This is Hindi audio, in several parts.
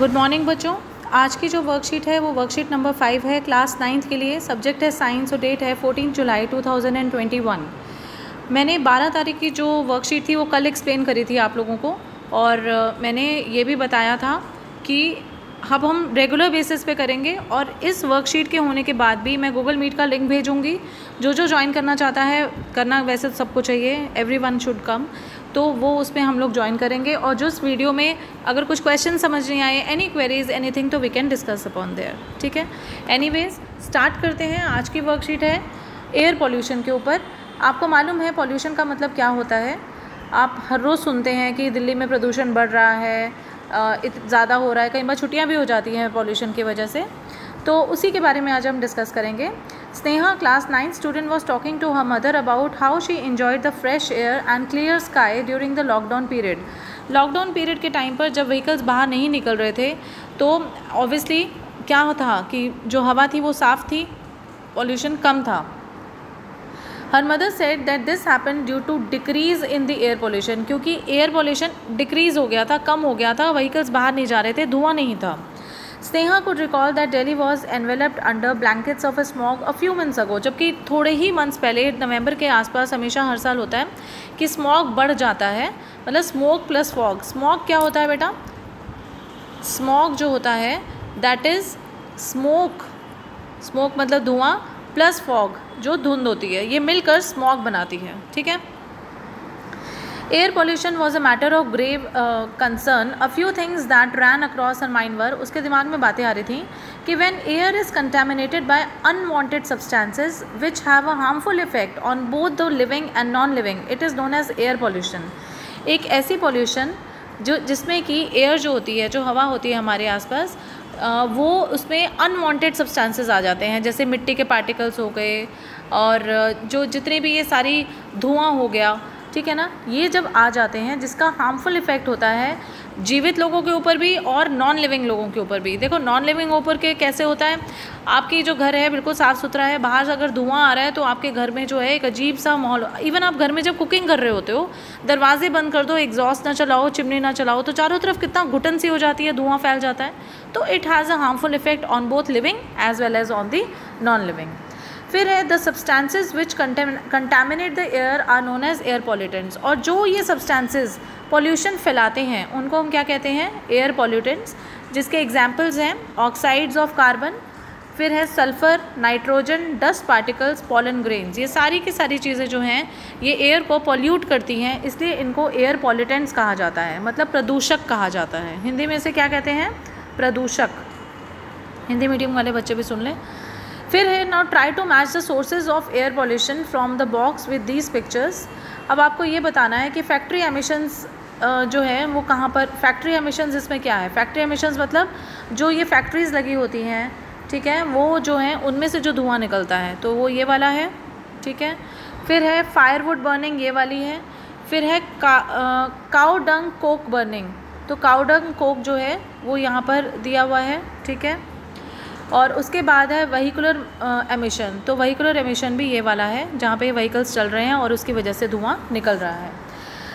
गुड मॉर्निंग बच्चों। आज की जो वर्कशीट है वो वर्कशीट नंबर 5 है क्लास 9th के लिए। सब्जेक्ट है साइंस और डेट है 14 जुलाई 2021। मैंने 12 तारीख की जो वर्कशीट थी वो कल एक्सप्लेन करी थी आप लोगों को, और मैंने ये भी बताया था कि अब हम रेगुलर बेसिस पे करेंगे। और इस वर्कशीट के होने के बाद भी मैं गूगल मीट का लिंक भेजूँगी। जो ज्वाइन करना चाहता है, करना वैसे तो सबको चाहिए, एवरीवन शुड कम, तो वो उसमें हम लोग ज्वाइन करेंगे। और जो इस वीडियो में अगर कुछ क्वेश्चन समझ नहीं आए, एनी क्वेरीज एनीथिंग, तो we can discuss upon there, ठीक है। एनीवेज स्टार्ट करते हैं। आज की वर्कशीट है एयर पॉल्यूशन के ऊपर। आपको मालूम है पॉल्यूशन का मतलब क्या होता है? आप हर रोज़ सुनते हैं कि दिल्ली में प्रदूषण बढ़ रहा है, ज़्यादा हो रहा है, कई बार छुट्टियाँ भी हो जाती हैं पॉल्यूशन की वजह से। तो उसी के बारे में आज हम डिस्कस करेंगे। Sneha class 9 student was talking to her mother about how she enjoyed the fresh air and clear sky during the lockdown period. Lockdown period के टाइम पर जब व्हीकल्स बाहर नहीं निकल रहे थे तो ऑब्वियसली क्या होता कि जो हवा थी वो साफ़ थी, पॉल्यूशन कम था। Her mother said that this happen due to decrease in the air pollution, क्योंकि एयर पॉल्यूशन डिक्रीज़ हो गया था, कम हो गया था, व्हीकल्स बाहर नहीं जा रहे थे, धुआं नहीं था। Sneha could recall that Delhi was enveloped under blankets of a smog a few months ago, जबकि थोड़े ही मंथ्स पहले नवंबर के आसपास हमेशा हर साल होता है कि स्मॉग बढ़ जाता है, मतलब स्मोक प्लस फॉग। स्मॉग क्या होता है बेटा? स्मॉग जो होता है दैट इज़ स्मोक, स्मोक मतलब धुआं, प्लस फॉग जो धुंध होती है, ये मिलकर स्मॉग बनाती है, ठीक है। Air pollution was a matter of grave concern. A few things that ran across her mind were, उसके दिमाग में बातें आ रही थी कि when air is contaminated by unwanted substances which have a harmful effect on both the living and non living, it is known as air pollution. एक ऐसी पॉल्यूशन जिसमें कि एयर जो होती है, जो हवा होती है हमारे आसपास, वो उसमें अनवांटेड सब्सटेंसेस आ जाते हैं, जैसे मिट्टी के पार्टिकल्स हो गए और जो जितने भी ये सारी धुआं हो गया, ठीक है ना, ये जब आ जाते हैं जिसका हार्मफुल इफेक्ट होता है जीवित लोगों के ऊपर भी और नॉन लिविंग लोगों के ऊपर भी। देखो नॉन लिविंग ऊपर के कैसे होता है, आपकी जो घर है बिल्कुल साफ़ सुथरा है, बाहर से अगर धुआं आ रहा है तो आपके घर में जो है एक अजीब सा माहौल। इवन आप घर में जब कुकिंग कर रहे होते हो, दरवाजे बंद कर दो, एग्जॉस्ट ना चलाओ, चिमनी ना चलाओ, तो चारों तरफ कितना घुटन सी हो जाती है, धुआं फैल जाता है। तो it has a harmful effect on both living as well as on the non living. फिर है the substances which contaminate the air are known as air pollutants. और जो ये सब्सटेंसेज पॉल्यूशन फैलाते हैं उनको हम क्या कहते हैं? एयर पॉल्यूटेंट्स, जिसके एग्जांपल्स हैं ऑक्साइड्स ऑफ कार्बन, फिर है sulphur, nitrogen, dust particles, pollen grains. ये सारी की सारी चीज़ें जो हैं ये एयर को पॉल्यूट करती हैं, इसलिए इनको एयर पॉल्यूटेंट्स कहा जाता है, मतलब प्रदूषक कहा जाता है। हिंदी में से क्या कहते हैं? प्रदूषक। हिंदी मीडियम वाले बच्चे भी सुन लें। फिर है now try to match the sources of air pollution from the box with these pictures. अब आपको ये बताना है कि फैक्ट्री एमिशंस जो है वो कहाँ पर, फैक्ट्री एमिशंस इसमें क्या है? फैक्ट्री एमिशंस मतलब जो ये फैक्ट्रीज़ लगी होती हैं, ठीक है, वो जो हैं उनमें से जो धुआं निकलता है, तो वो ये वाला है, ठीक है। फिर है फायरवुड बर्निंग, ये वाली है। फिर है काउ डंग कोक बर्निंग, तो काउ डंग कोक जो है वो यहाँ पर दिया हुआ है, ठीक है। और उसके बाद है वहीकुलर एमिशन, तो वहीकुलर एमिशन भी ये वाला है जहाँ पे व्हीकल्स चल रहे हैं और उसकी वजह से धुआं निकल रहा है।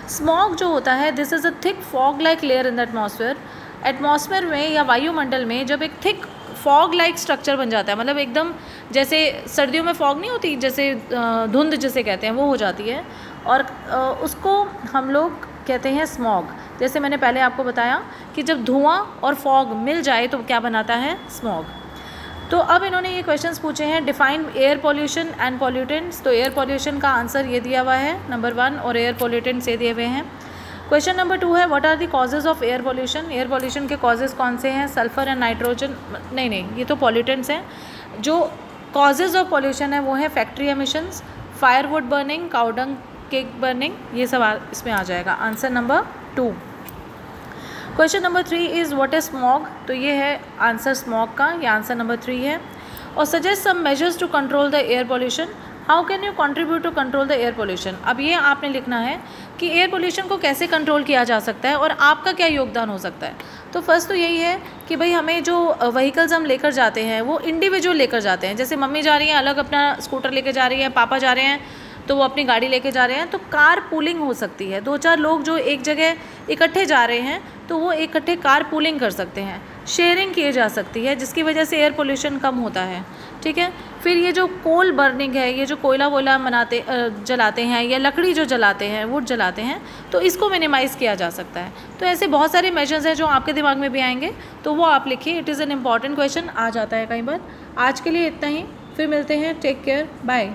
स्मॉग जो होता है this is a thick fog like layer in the atmosphere. Atmosphere में या वायुमंडल में जब एक थिक फॉग लाइक स्ट्रक्चर बन जाता है, मतलब एकदम जैसे सर्दियों में फॉग नहीं होती, जैसे धुंध जिसे कहते हैं, वो हो जाती है, और उसको हम लोग कहते हैं स्मॉग। जैसे मैंने पहले आपको बताया कि जब धुआं और फॉग मिल जाए तो क्या बनाता है? स्मॉग। तो अब इन्होंने ये क्वेश्चंस पूछे हैं, define air pollution and pollutants. तो एयर पॉल्यूशन का आंसर ये दिया हुआ है नंबर 1, और एयर पॉल्यूटेंट्स ये दिए हुए हैं। क्वेश्चन नंबर 2 है what are the causes of air pollution. Air pollution के कॉजेज कौन से हैं? सल्फर एंड नाइट्रोजन, नहीं, ये तो पॉल्यूटेंट्स हैं। जो कॉजेज ऑफ पॉल्यूशन है वो है factory emissions, firewood burning, cow dung cake burning, ये सब इसमें आ जाएगा। Answer number 2। Question number 3 is what is smog, तो ये है आंसर स्मॉग का, ये आंसर नंबर 3 है। और suggest some measures to control the air pollution. How can you contribute to control the air pollution. अब ये आपने लिखना है कि एयर पॉल्यूशन को कैसे कंट्रोल किया जा सकता है और आपका क्या योगदान हो सकता है। तो फर्स्ट तो यही है कि भाई हमें जो व्हीकल्स हम लेकर जाते हैं वो इंडिविजुअल लेकर जाते हैं। जैसे मम्मी जा रही हैं अलग अपना स्कूटर लेकर जा रही है, पापा जा रहे हैं तो वो अपनी गाड़ी लेके जा रहे हैं, तो कार पूलिंग हो सकती है। 2-4 लोग जो एक जगह इकट्ठे जा रहे हैं तो वो इकट्ठे कार पूलिंग कर सकते हैं। शेयरिंग की जा सकती है, जिसकी वजह से एयर पोल्यूशन कम होता है, ठीक है। फिर ये जो कोल बर्निंग है, ये जो कोयला वोयला जलाते हैं या लकड़ी जो जलाते हैं, वुड जलाते हैं, तो इसको मिनिमाइज़ किया जा सकता है। तो ऐसे बहुत सारे मेजर्स हैं जो आपके दिमाग में भी आएंगे, तो वो आप लिखिए। It is an important question, आ जाता है कई बार। आज के लिए इतना ही, फिर मिलते हैं। Take care, bye.